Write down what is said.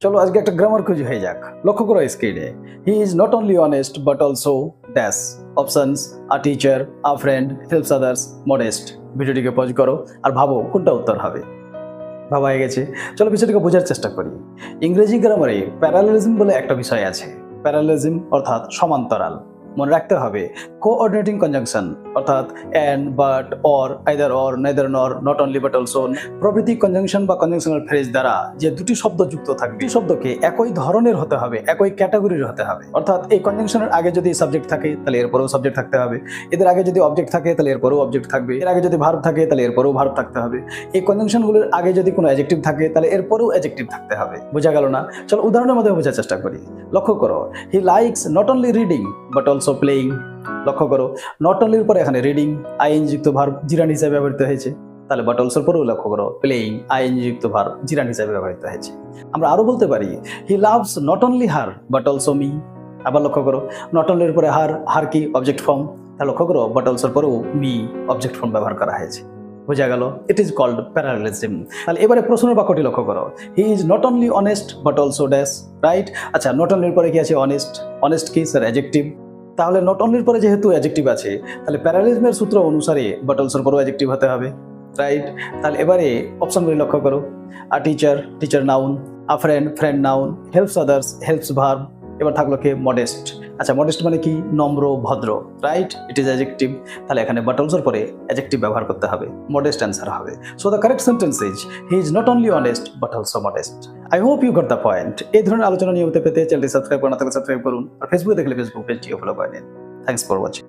চলো আজকে একটা গ্রামার কুইজ হয়ে যাক। লক্ষ্য করো স্ক্রিনে, হি is not only honest but also dash options a teacher, a friend, helps others, modest. ভিডিওটিকে পজ করো আর ভাবো কোনটা উত্তর হবে। ভাবা হয়ে গেছে, চলো বিষয়টিকে বোঝার চেষ্টা করি। ইংরেজি গ্রামারে প্যারালেলিজম বলে একটা বিষয় আছে। প্যারালেলিজম অর্থাৎ সমান্তরাল। মনে রাখতে হবে কোঅর্ডিনেটিং কনজাংশন অর্থাৎ and, but, or, either or, neither nor, not only but also প্রভৃতি কনজাংশন বা কনজাংশনাল ফ্রেজ দ্বারা যে দুটি শব্দ যুক্ত থাকবে, দুটি শব্দকে একই ধরনের হতে হবে, একই ক্যাটাগরির হতে হবে। অর্থাৎ এই কনজাংশনের আগে যদি সাবজেক্ট থাকে তাহলে এরপরেও সাবজেক্ট থাকতে হবে, এদের আগে যদি অবজেক্ট থাকে তাহলে এরপরেও অবজেক্ট থাকবে, এর আগে যদি ভার্ব থাকে তাহলে এরপরেও ভার্ব থাকতে হবে। এই কনজাংশনগুলোর আগে যদি কোনো অ্যাডজেক্টিভ থাকে তাহলে এরপরেও অ্যাডজেক্টিভ থাকতে হবে। বোঝা গেল না? চলো উদাহরণের মধ্যে বোঝার চেষ্টা করি। লক্ষ্য করো, he likes not only reading but also playing. লক্ষ্য করো, নট অনলির পরে এখানে রিডিং আইএনজি যুক্ত ভার্ব জিরান হিসেবে ব্যবহৃত হয়েছে, তাহলে বাট অলসোর পরেও লক্ষ্য করো প্লেইং আইএনজি যুক্ত ভার্ব জিরান হিসেবে ব্যবহৃত হয়েছে। আমরা আরো বলতে পারি he loves not only her but also me. আবার লক্ষ্য করো, নট অনলির পরে হার কি অবজেক্ট ফর্ম, তাহলে লক্ষ্য করো বাট অলসোর পরেও মি অবজেক্ট ফর্ম ব্যবহার করা হয়েছে। বোঝা গেল? It is called parallelism. তাহলে এবারে প্রশ্নের বাক্যটি লক্ষ্য করো, he is not only honest but also dash, right? আচ্ছা, নট অনলির পরে কি আছে? অনেস্ট। অনেস্ট কি স্যার? অ্যাডজেক্টিভ। তাহলে নট অনলির পরে যেহেতু অ্যাডজেক্টিভ আছে, তাহলে প্যারালেলিজমের সূত্র অনুসারে বাট অলসোর পরেও অ্যাডজেক্টিভ হতে হবে, রাইট? তাহলে এবারে অপশনগুলি লক্ষ্য করো, আ টিচার, টিচার নাউন, আ friend, friend noun, helps others, helps verb. এবার থাকলো কি? মডেস্ট। আচ্ছা, মডেস্ট মানে কি? নম্র, ভদ্র, রাইট? It is adjective. তাহলে এখানে বাট অলসোর পরে অ্যাডজেক্টিভ ব্যবহার করতে হবে, মডেস্ট অ্যান্সার হবে। So the correct sentence is he is not only honest but also modest. I hope you got the point. এই ধরনের আলোচনা নিয়মিত পেতে চ্যানেলটি সাবস্ক্রাইব করা থাকলে সাবস্ক্রাইব করুন, আর ফেসবুকে দেখলে ফেসবুক পেজটিও ফলো করে নিন। Thanks for watching.